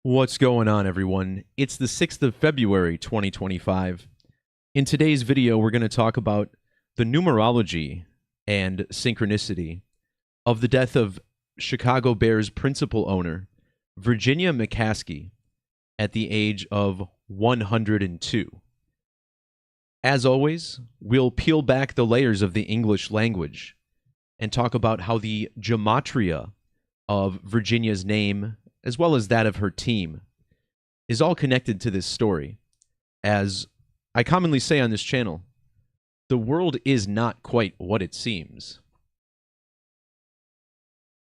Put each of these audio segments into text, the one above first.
What's going on, everyone? It's the 6th of February, 2025. In today's video, we're going to talk about the numerology and synchronicity of the death of Chicago Bears principal owner, Virginia McCaskey, at the age of 102. As always, we'll peel back the layers of the English language and talk about how the Gematria of Virginia's name, as well as that of her team, is all connected to this story. As I commonly say on this channel, the world is not quite what it seems.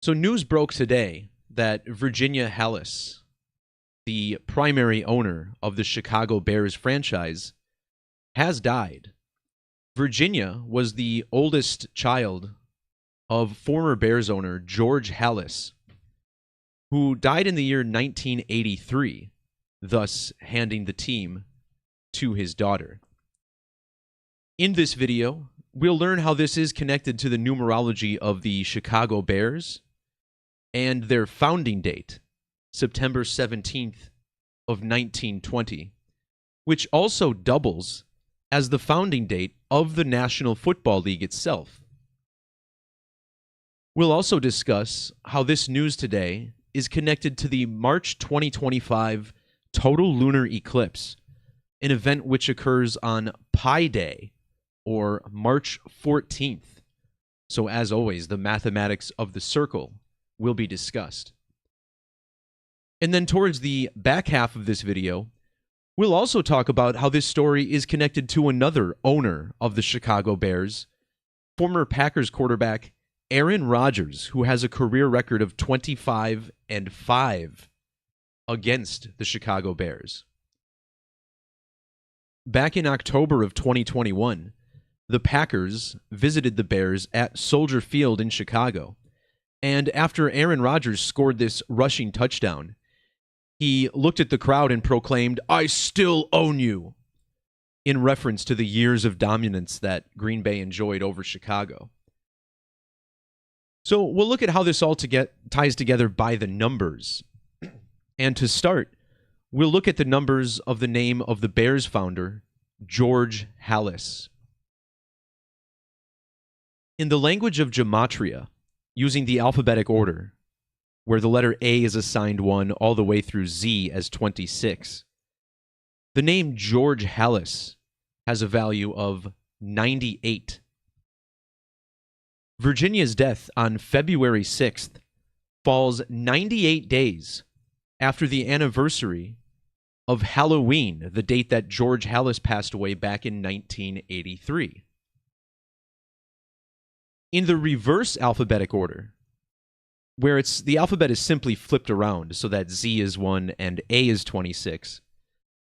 So news broke today that Virginia Hallis, the primary owner of the Chicago Bears franchise, has died. Virginia was the oldest child of former Bears owner George Hallis, who died in the year 1983, thus handing the team to his daughter. In this video, we'll learn how this is connected to the numerology of the Chicago Bears and their founding date, September 17th of 1920, which also doubles as the founding date of the National Football League itself. We'll also discuss how this news today is connected to the March 2025 total lunar eclipse, an event which occurs on Pi Day, or March 14th. So as always, the mathematics of the circle will be discussed. And then towards the back half of this video, we'll also talk about how this story is connected to another owner of the Chicago Bears, former Packers quarterback Aaron Rodgers, who has a career record of 25-5 against the Chicago Bears. Back in October of 2021, the Packers visited the Bears at Soldier Field in Chicago, and after Aaron Rodgers scored this rushing touchdown, he looked at the crowd and proclaimed, "I still own you," in reference to the years of dominance that Green Bay enjoyed over Chicago. So we'll look at how this all ties together by the numbers. And to start, we'll look at the numbers of the name of the Bears founder, George Hallis. In the language of Gematria, using the alphabetic order, where the letter A is assigned 1 all the way through Z as 26, the name George Hallis has a value of 98. Virginia's death on February 6th falls 98 days after the anniversary of Halloween, the date that George Hallis passed away back in 1983. In the reverse alphabetic order, where the alphabet is simply flipped around so that Z is 1 and A is 26,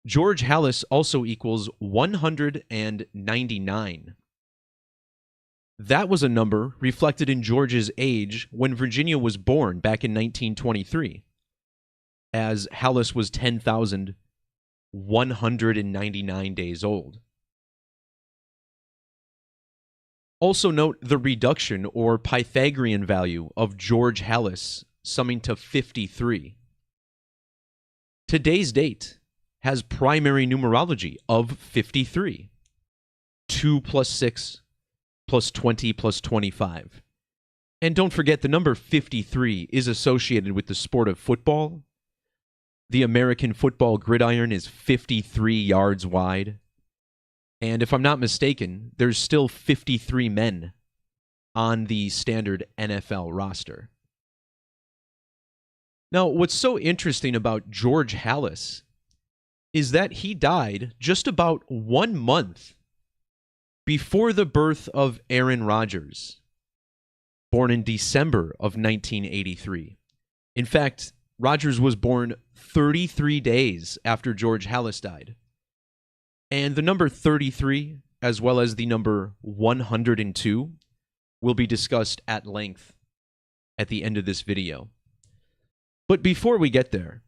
George Hallis also equals 199. That was a number reflected in George's age when Virginia was born back in 1923, as Hallis was 10,199 days old. Also note the reduction or Pythagorean value of George Hallis, summing to 53. Today's date has primary numerology of 53. 2 plus 6 plus 20 plus 25. And don't forget, the number 53 is associated with the sport of football. The American football gridiron is 53 yards wide. And if I'm not mistaken, there's still 53 men on the standard NFL roster. Now, what's so interesting about George Hallis is that he died just about 1 month before the birth of Aaron Rodgers, born in December of 1983. In fact, Rodgers was born 33 days after George Hallis died. And the number 33, as well as the number 102, will be discussed at length at the end of this video. But before we get there,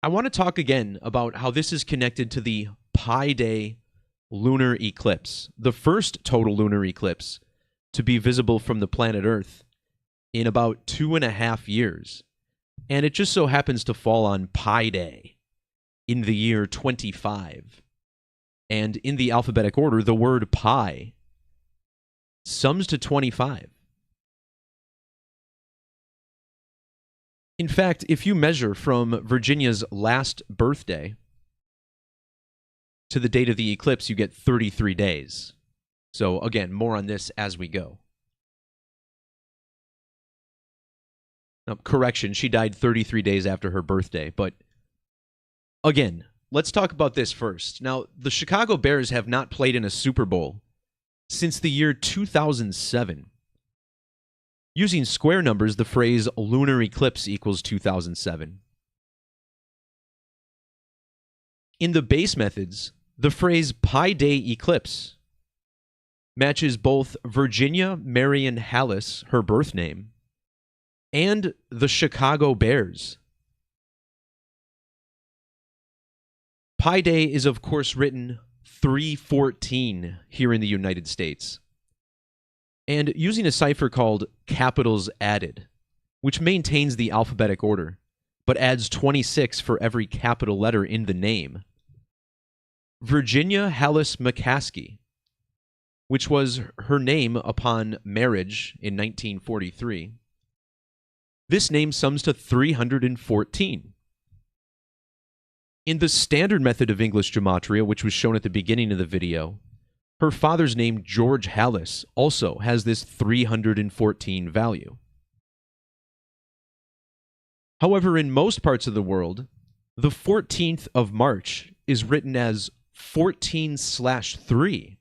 I want to talk again about how this is connected to the Pi Day lunar eclipse, the first total lunar eclipse to be visible from the planet Earth in about 2.5 years, And it just so happens to fall on Pi Day in the year 25. And in the alphabetic order, the word pi sums to 25. In fact, if you measure from Virginia's last birthday to the date of the eclipse, you get 33 days. So again, more on this as we go. Now, correction, she died 33 days after her birthday. But again, let's talk about this first. Now, the Chicago Bears have not played in a Super Bowl since the year 2007. Using square numbers, the phrase lunar eclipse equals 2007. In the base methods, the phrase Pi Day eclipse matches both Virginia Marion Hallis, her birth name, and the Chicago Bears. Pi Day is, of course, written 314 here in the United States. And using a cipher called capitals added, which maintains the alphabetic order, but adds 26 for every capital letter in the name. Virginia Hallis McCaskey, which was her name upon marriage in 1943, this name sums to 314. In the standard method of English Gematria, which was shown at the beginning of the video, her father's name, George Hallis, also has this 314 value. However, in most parts of the world, the 14th of March is written as 14/3.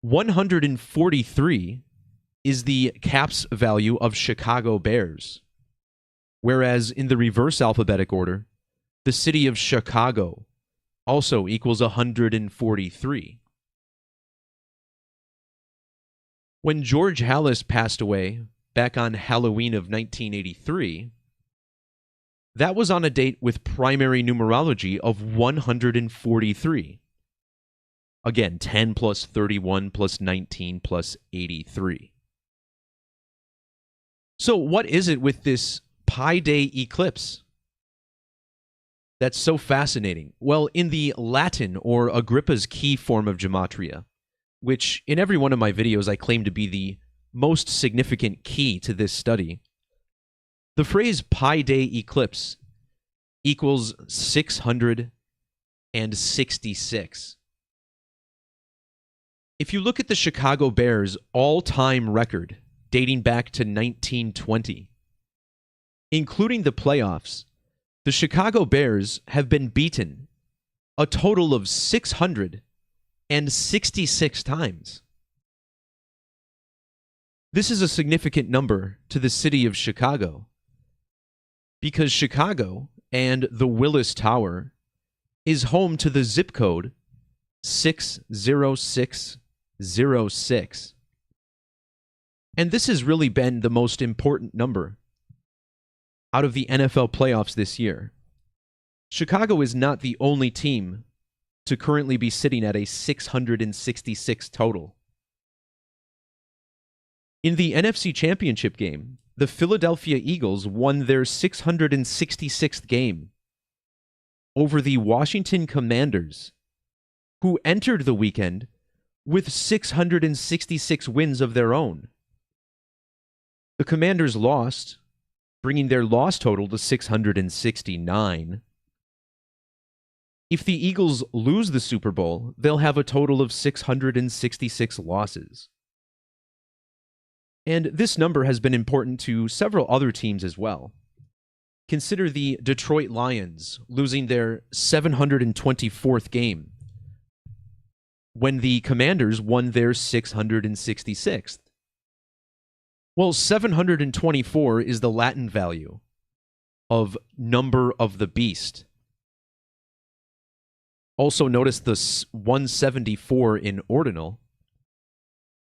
143 is the caps value of Chicago Bears, whereas in the reverse alphabetic order, the city of Chicago also equals 143. When George Hallis passed away back on Halloween of 1983, that was on a date with primary numerology of 143. Again, 10 plus 31 plus 19 plus 83. So what is it with this Pi Day eclipse that's so fascinating? Well, in the Latin or Agrippa's key form of Gematria, which in every one of my videos I claim to be the most significant key to this study, the phrase Pi Day eclipse equals 666. If you look at the Chicago Bears' all-time record dating back to 1920, including the playoffs, the Chicago Bears have been beaten a total of 666 times. This is a significant number to the city of Chicago because Chicago and the Willis Tower is home to the zip code 60606. And this has really been the most important number out of the NFL playoffs this year. Chicago is not the only team to currently be sitting at a 666 total. In the NFC Championship game, the Philadelphia Eagles won their 666th game over the Washington Commanders, who entered the weekend with 666 wins of their own. The Commanders lost, bringing their loss total to 669. If the Eagles lose the Super Bowl, they'll have a total of 666 losses. And this number has been important to several other teams as well. Consider the Detroit Lions losing their 724th game when the Commanders won their 666th. Well, 724 is the Latin value of number of the beast. Also notice the 174 in ordinal,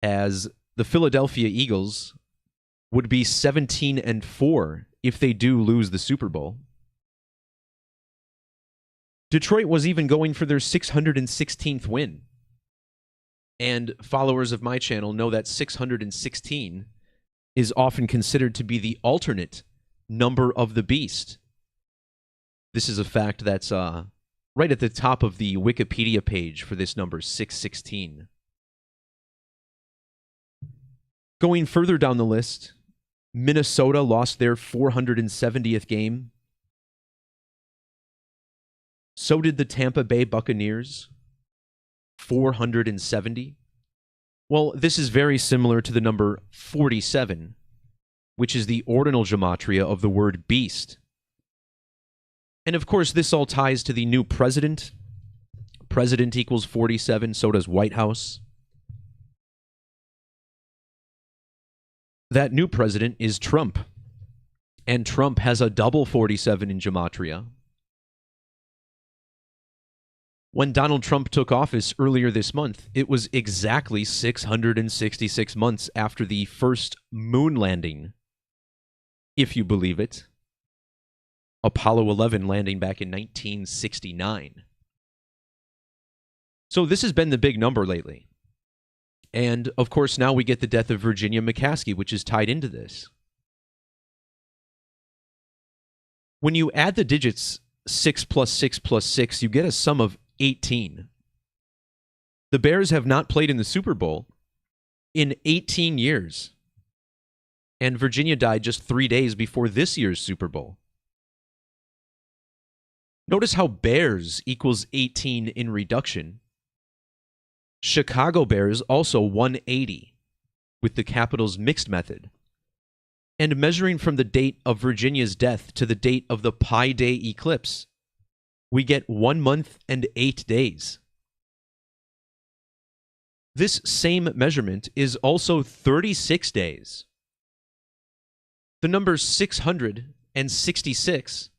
as the Philadelphia Eagles would be 17-4 if they do lose the Super Bowl. Detroit was even going for their 616th win. And followers of my channel know that 616 is often considered to be the alternate number of the beast. This is a fact that's right at the top of the Wikipedia page for this number, 616. Going further down the list, Minnesota lost their 470th game. So did the Tampa Bay Buccaneers, 470. Well, this is very similar to the number 47, which is the ordinal gematria of the word beast. And of course, this all ties to the new president. President equals 47, so does White House. That new president is Trump. And Trump has a double 47 in gematria. When Donald Trump took office earlier this month, it was exactly 666 months after the first moon landing, if you believe it. Apollo 11 landing back in 1969. So this has been the big number lately. And, of course, now we get the death of Virginia McCaskey, which is tied into this. When you add the digits 6 plus 6 plus 6, you get a sum of 18. The Bears have not played in the Super Bowl in 18 years. And Virginia died just 3 days before this year's Super Bowl. Notice how Bears equals 18 in reduction. Chicago Bears also 180 with the Capitals mixed method. And measuring from the date of Virginia's death to the date of the Pi Day eclipse, we get 1 month and 8 days. This same measurement is also 36 days. The number 666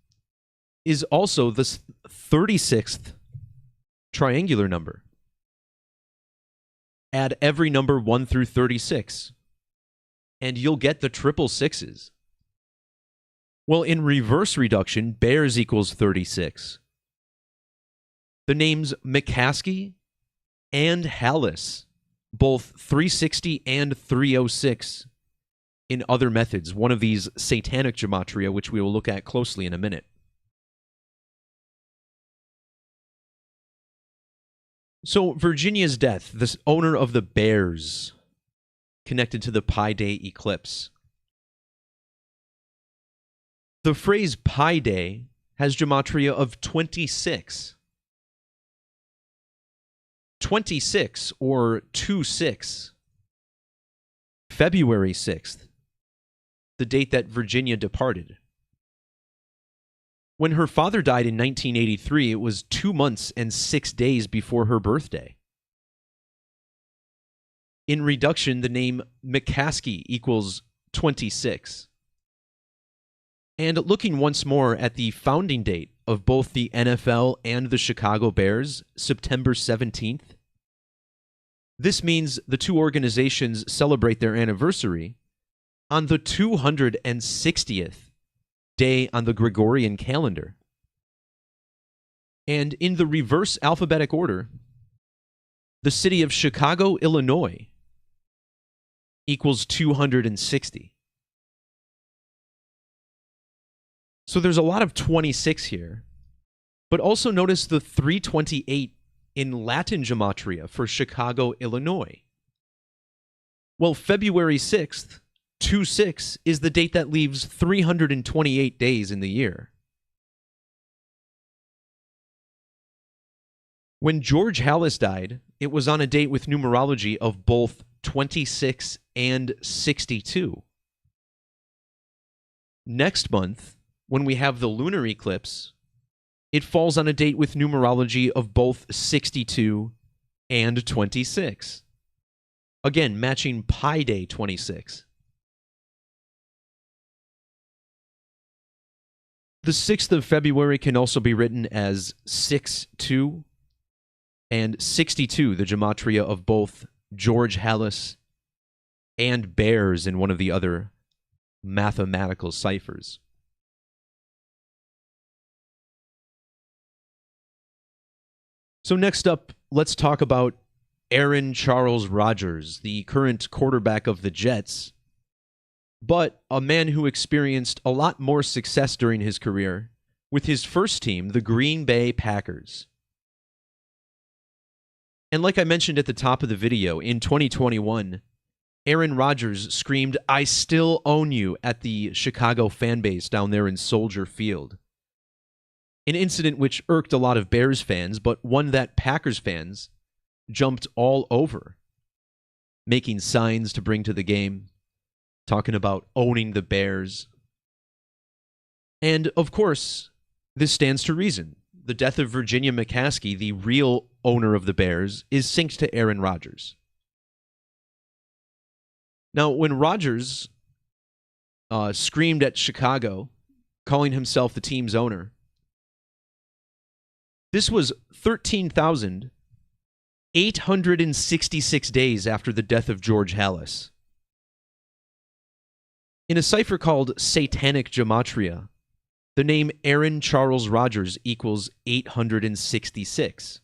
is also the 36th triangular number. Add every number 1 through 36, and you'll get the triple sixes. Well, in reverse reduction, Bears equals 36. The names McCaskey and Hallis, both 360 and 306 in other methods, one of these satanic gematria, which we will look at closely in a minute. So Virginia's death, this owner of the Bears, connected to the Pi Day eclipse. The phrase Pi Day has gematria of 26. 26, or 2-6. February 6th, the date that Virginia departed. When her father died in 1983, it was 2 months and 6 days before her birthday. In reduction, the name McCaskey equals 26. And looking once more at the founding date of both the NFL and the Chicago Bears, September 17th, this means the two organizations celebrate their anniversary on the 260th day on the Gregorian calendar. And in the reverse alphabetic order, the city of Chicago, Illinois equals 260. So there's a lot of 26 here, but also notice the 328 in Latin gematria for Chicago, Illinois. Well, February 6th, 2-6 is the date that leaves 328 days in the year. When George Hallis died, it was on a date with numerology of both 26 and 62. Next month, when we have the lunar eclipse, it falls on a date with numerology of both 62 and 26. Again, matching Pi Day 26. The 6th of February can also be written as 6-2 and 62, the gematria of both George Hallis and Bears in one of the other mathematical ciphers. So next up, let's talk about Aaron Charles Rodgers, the current quarterback of the Jets. but a man who experienced a lot more success during his career with his first team, the Green Bay Packers. And like I mentioned at the top of the video, in 2021, Aaron Rodgers screamed, "I still own you," at the Chicago fan base down there in Soldier Field. An incident which irked a lot of Bears fans, but one that Packers fans jumped all over, making signs to bring to the game, talking about owning the Bears. And, of course, this stands to reason. The death of Virginia McCaskey, the real owner of the Bears, is synced to Aaron Rodgers. Now, when Rodgers screamed at Chicago, calling himself the team's owner, this was 13,866 days after the death of George Halas. In a cipher called Satanic Gematria, the name Aaron Charles Rodgers equals 866.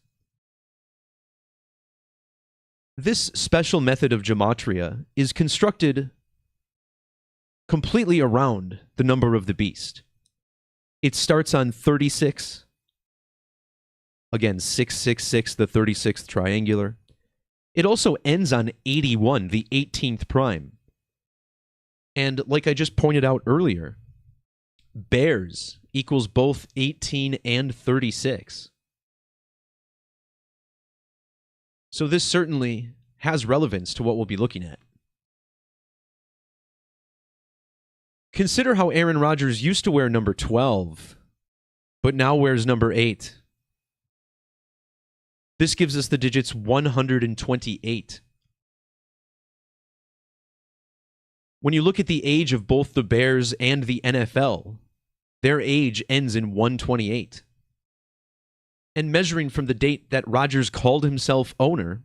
This special method of gematria is constructed completely around the number of the beast. It starts on 36, again 666, the 36th triangular. It also ends on 81, the 18th prime. And like I just pointed out earlier, Bears equals both 18 and 36. So this certainly has relevance to what we'll be looking at. Consider how Aaron Rodgers used to wear number 12, but now wears number 8. This gives us the digits 128. When you look at the age of both the Bears and the NFL, their age ends in 128. And measuring from the date that Rodgers called himself owner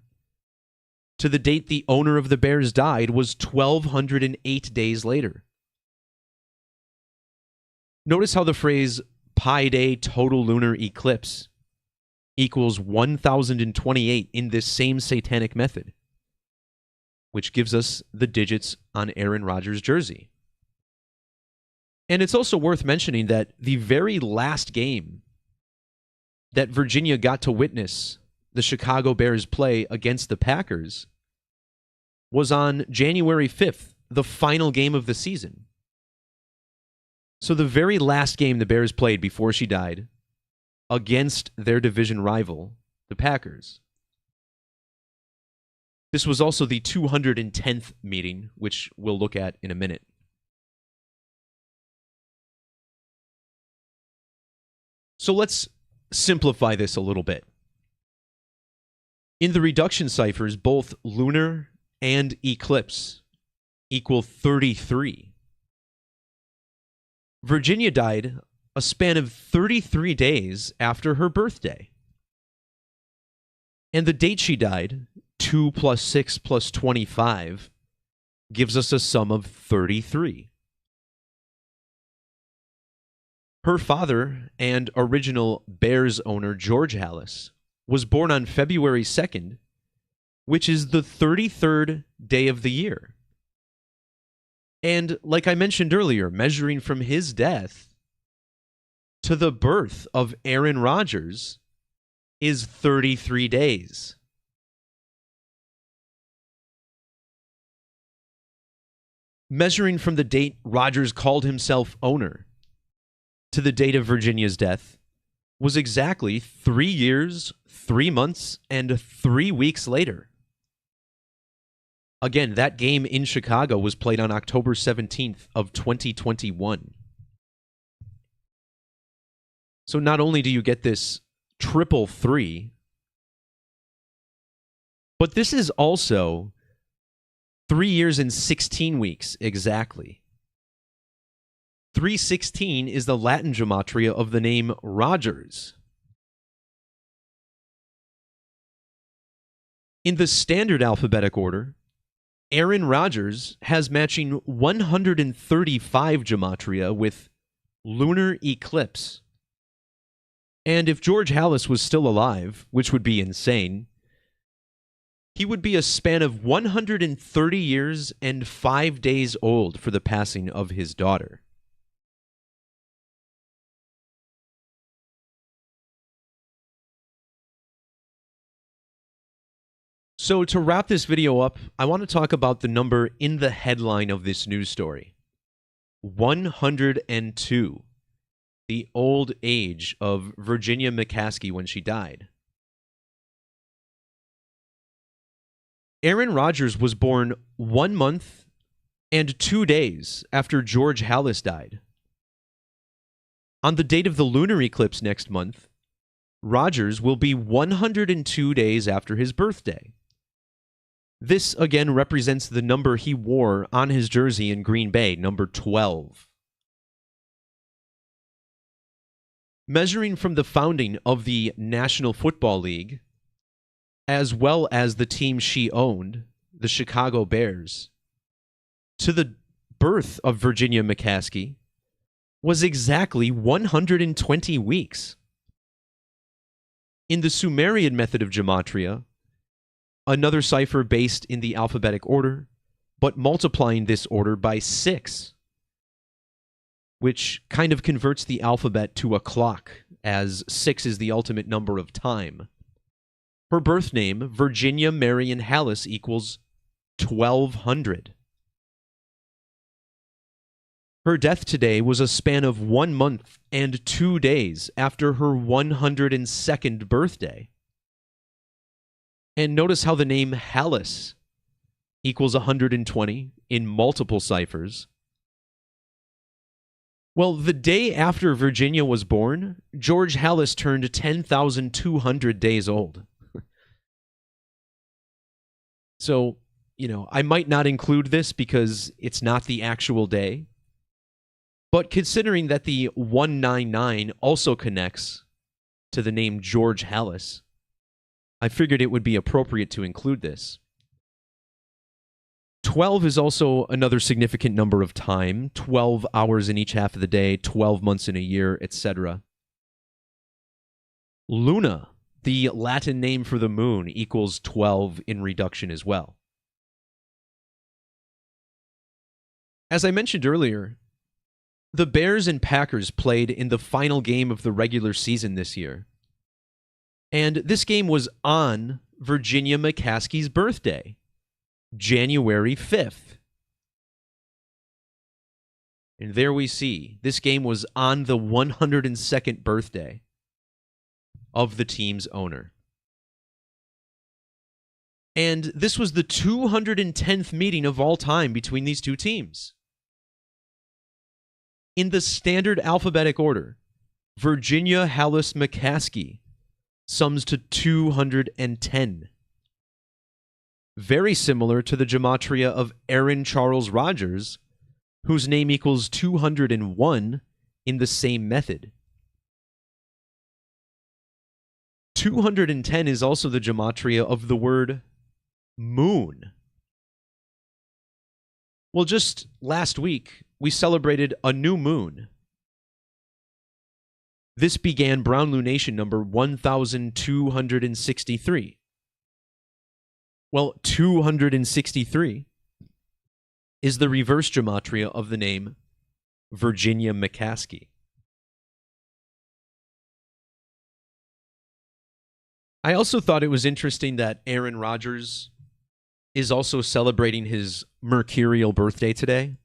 to the date the owner of the Bears died was 1,208 days later. Notice how the phrase Pi Day total lunar eclipse equals 1,028 in this same satanic method, which gives us the digits on Aaron Rodgers' jersey. And it's also worth mentioning that the very last game that Virginia got to witness the Chicago Bears play against the Packers was on January 5th, the final game of the season. So the very last game the Bears played before she died against their division rival, the Packers. This was also the 210th meeting, which we'll look at in a minute. So let's simplify this a little bit. In the reduction ciphers, both lunar and eclipse equal 33. Virginia died a span of 33 days after her birthday. And the date she died, 2 plus 6 plus 25, gives us a sum of 33. Her father and original Bears owner, George Halas, was born on February 2nd, which is the 33rd day of the year. And like I mentioned earlier, measuring from his death to the birth of Aaron Rodgers is 33 days. Measuring from the date Rodgers called himself owner to the date of Virginia's death was exactly 3 years, 3 months, and 3 weeks later. Again, that game in Chicago was played on October 17th of 2021. So not only do you get this triple 3, but this is also 3 years and 16 weeks exactly. 316 is the Latin gematria of the name Rodgers. In the standard alphabetic order, Aaron Rodgers has matching 135 gematria with lunar eclipse. And if George Halas was still alive, which would be insane, He would be a span of 130 years and 5 days old for the passing of his daughter. So to wrap this video up, I want to talk about the number in the headline of this news story. 102. The old age of Virginia McCaskey when she died. Aaron Rodgers was born 1 month and 2 days after George Halas died. On the date of the lunar eclipse next month, Rodgers will be 102 days after his birthday. This again represents the number he wore on his jersey in Green Bay, number 12. Measuring from the founding of the National Football League, as well as the team she owned, the Chicago Bears, to the birth of Virginia McCaskey, was exactly 120 weeks. In the Sumerian method of Gematria, another cipher based in the alphabetic order, but multiplying this order by 6, which kind of converts the alphabet to a clock, as 6 is the ultimate number of time. Her birth name, Virginia Marion Halas, equals 1200. Her death today was a span of 1 month and 2 days after her 102nd birthday. And notice how the name Halas equals 120 in multiple ciphers. Well, the day after Virginia was born, George Halas turned 10,200 days old. So, I might not include this because it's not the actual day. But considering that the 199 also connects to the name George Halas, I figured it would be appropriate to include this. 12 is also another significant number of time, 12 hours in each half of the day, 12 months in a year, etc. Luna, the Latin name for the moon, equals 12 in reduction as well. As I mentioned earlier, the Bears and Packers played in the final game of the regular season this year. And this game was on Virginia McCaskey's birthday, January 5th. And there we see, this game was on the 102nd birthday of the team's owner. And this was the 210th meeting of all time between these two teams. In the standard alphabetic order, Virginia Halas McCaskey sums to 210. Very similar to the gematria of Aaron Charles Rodgers, whose name equals 201 in the same method. 210 is also the gematria of the word moon. Well, just last week, we celebrated a new moon. This began Brown lunation number 1263. Well, 263 is the reverse gematria of the name Virginia McCaskey. I also thought it was interesting that Aaron Rodgers is also celebrating his mercurial birthday today.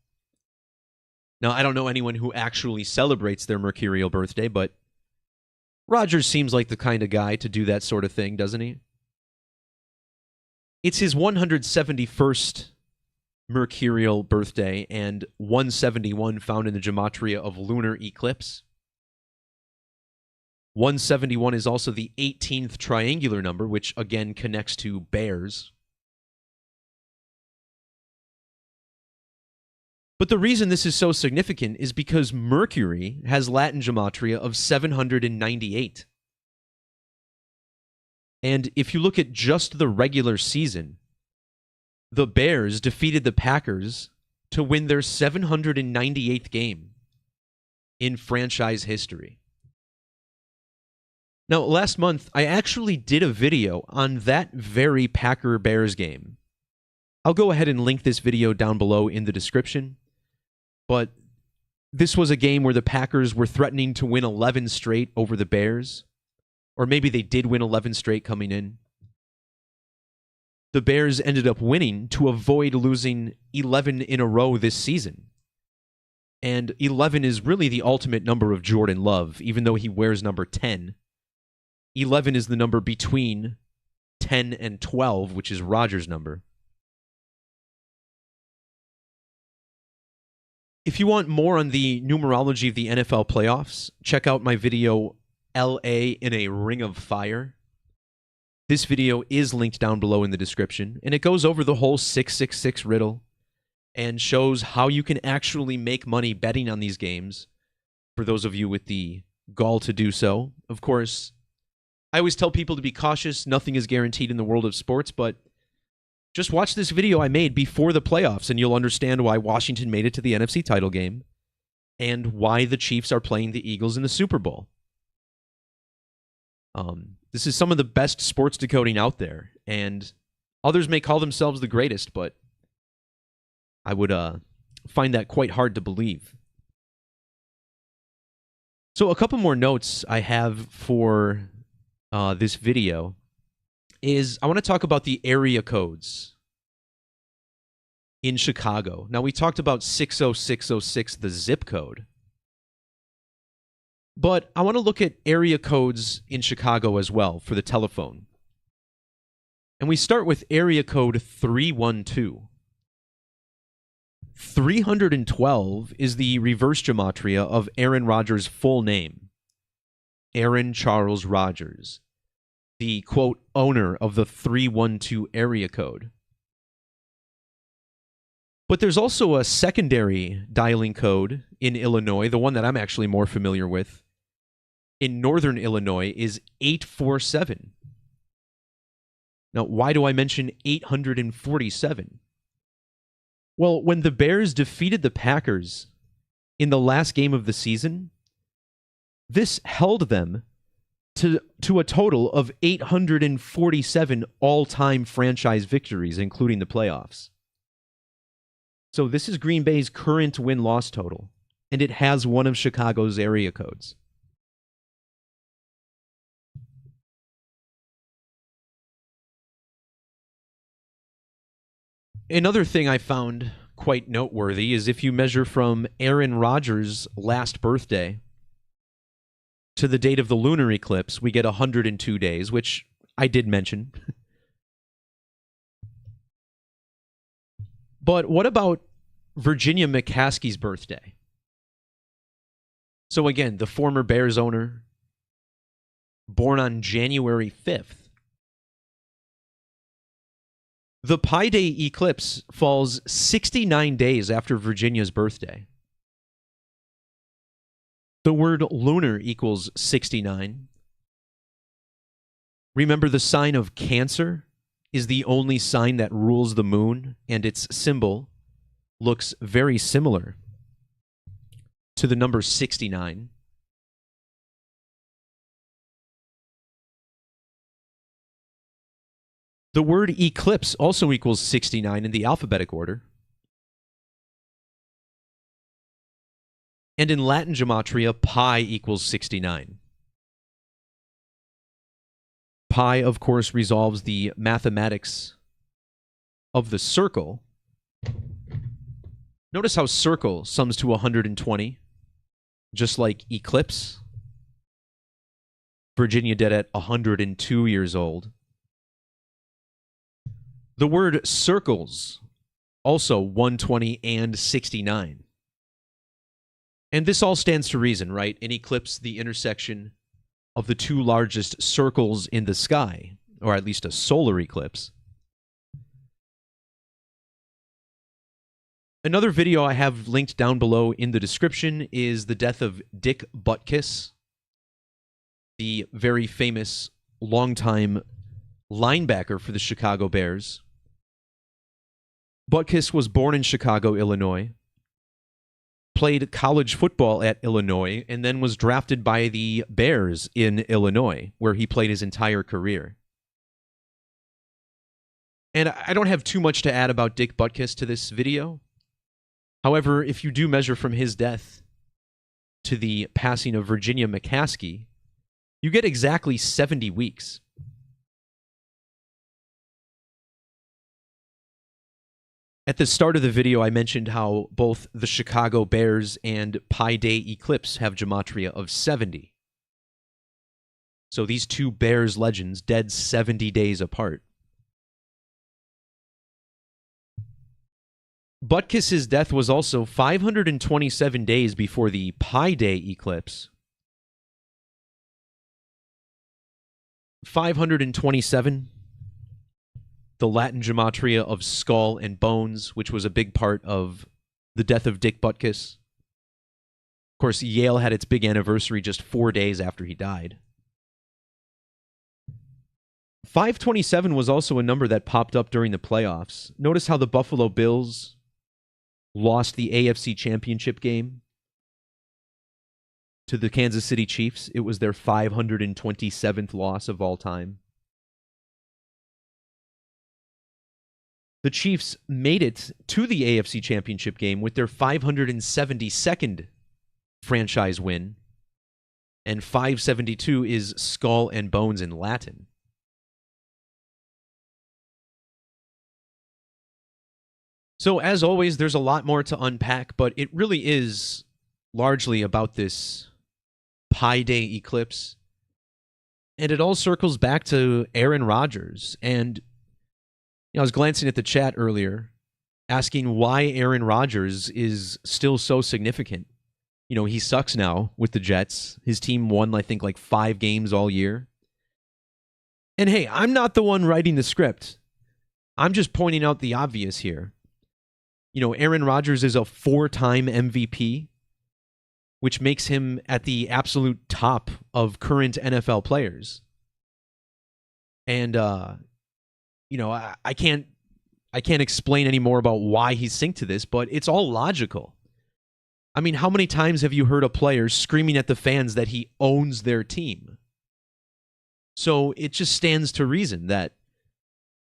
Now, I don't know anyone who actually celebrates their mercurial birthday, but Rodgers seems like the kind of guy to do that sort of thing, doesn't he? It's his 171st mercurial birthday and 171 found in the gematria of lunar eclipse. 171 is also the 18th triangular number, which again connects to bears. But the reason this is so significant is because Mercury has Latin gematria of 798. And if you look at just the regular season, the Bears defeated the Packers to win their 798th game in franchise history. Now, last month, I actually did a video on that very Packer-Bears game. I'll go ahead and link this video down below in the description. But this was a game where the Packers were threatening to win 11 straight over the Bears. Or maybe they did win 11 straight coming in. The Bears ended up winning to avoid losing 11 in a row this season. And 11 is really the ultimate number of Jordan Love, even though he wears number 10. 11 is the number between 10 and 12, which is Rodgers' number. If you want more on the numerology of the NFL playoffs, check out my video, LA in a Ring of Fire. This video is linked down below in the description, and it goes over the whole 666 riddle and shows how you can actually make money betting on these games for those of you with the gall to do so. Of course, I always tell people to be cautious. Nothing is guaranteed in the world of sports, but just watch this video I made before the playoffs, and you'll understand why Washington made it to the NFC title game and why the Chiefs are playing the Eagles in the Super Bowl. This is some of the best sports decoding out there, and others may call themselves the greatest, but I would find that quite hard to believe. So a couple more notes I have for this video is I want to talk about the area codes in Chicago. Now, we talked about 60606, the zip code. But I want to look at area codes in Chicago as well for the telephone. And we start with area code 312. 312 is the reverse gematria of Aaron Rodgers' full name. Aaron Charles Rodgers, the, quote, owner of the 312 area code. But there's also a secondary dialing code in Illinois, the one that I'm actually more familiar with, in northern Illinois, is 847. Now, why do I mention 847? Well, when the Bears defeated the Packers in the last game of the season, this held them to a total of 847 all-time franchise victories, including the playoffs. So this is Green Bay's current win-loss total, and it has one of Chicago's area codes. Another thing I found quite noteworthy is if you measure from Aaron Rodgers' last birthday to the date of the lunar eclipse, we get 102 days, which I did mention. But what about Virginia McCaskey's birthday? So again, the former Bears owner, born on January 5th. The Pi Day eclipse falls 69 days after Virginia's birthday. The word lunar equals 69. Remember, the sign of Cancer is the only sign that rules the moon, and its symbol looks very similar to the number 69. The word eclipse also equals 69 in the alphabetic order. And in Latin gematria, pi equals 69. Pi, of course, resolves the mathematics of the circle. Notice how circle sums to 120, just like eclipse. Virginia dead at 102 years old. The word circles, also 120 and 69. And this all stands to reason, right? An eclipse, the intersection of the two largest circles in the sky, or at least a solar eclipse. Another video I have linked down below in the description is the death of Dick Butkus, the very famous longtime linebacker for the Chicago Bears. Butkus was born in Chicago, Illinois. played college football at Illinois, and then was drafted by the Bears in Illinois, where he played his entire career. And I don't have too much to add about Dick Butkus to this video. However, if you do measure from his death to the passing of Virginia McCaskey, you get exactly 70 weeks. At the start of the video, I mentioned how both the Chicago Bears and Pi Day Eclipse have Gematria of 70. So these two Bears legends dead 70 days apart. Butkus's death was also 527 days before the Pi Day Eclipse. 527, the Latin Gematria of skull and bones, which was a big part of the death of Dick Butkus. Of course, Yale had its big anniversary just 4 days after he died. 527 was also a number that popped up during the playoffs. Notice how the Buffalo Bills lost the AFC Championship game to the Kansas City Chiefs. It was their 527th loss of all time. The Chiefs made it to the AFC Championship game with their 572nd franchise win, and 572 is skull and bones in Latin. So, as always, there's a lot more to unpack, but it really is largely about this Pi Day Eclipse. And it all circles back to Aaron Rodgers. And I was glancing at the chat earlier, asking why Aaron Rodgers is still so significant. He sucks now with the Jets. His team won, I think, like 5 games all year. And hey, I'm not the one writing the script. I'm just pointing out the obvious here. Aaron Rodgers is a 4-time MVP, which makes him at the absolute top of current NFL players. And, I can't explain any more about why he's synced to this, but it's all logical. I mean, how many times have you heard a player screaming at the fans that he owns their team? So it just stands to reason that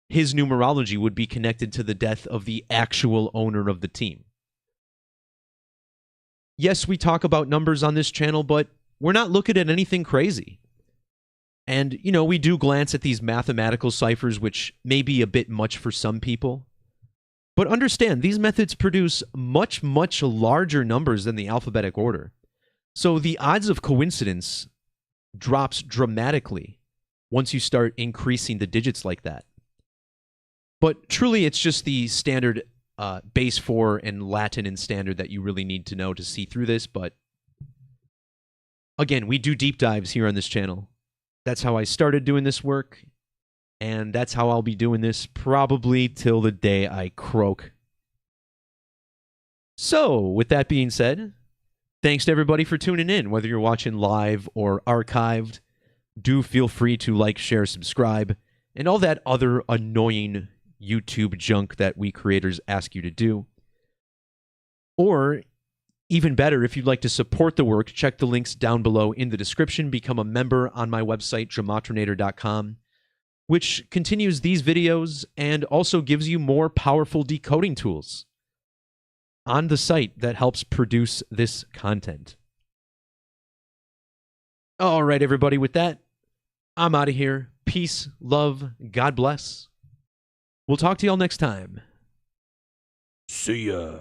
his numerology would be connected to the death of the actual owner of the team. Yes, we talk about numbers on this channel, but we're not looking at anything crazy. And, we do glance at these mathematical ciphers, which may be a bit much for some people. But understand, these methods produce much, much larger numbers than the alphabetic order. So the odds of coincidence drops dramatically once you start increasing the digits like that. But truly, it's just the standard base 4 and Latin and standard that you really need to know to see through this. But again, we do deep dives here on this channel. That's how I started doing this work, and that's how I'll be doing this probably till the day I croak. So, with that being said, thanks to everybody for tuning in, whether you're watching live or archived. Do feel free to like, share, subscribe, and all that other annoying YouTube junk that we creators ask you to do. Or, even better, if you'd like to support the work, check the links down below in the description. Become a member on my website, gematrinator.com, which continues these videos and also gives you more powerful decoding tools on the site that helps produce this content. All right, everybody, with that, I'm out of here. Peace, love, God bless. We'll talk to y'all next time. See ya.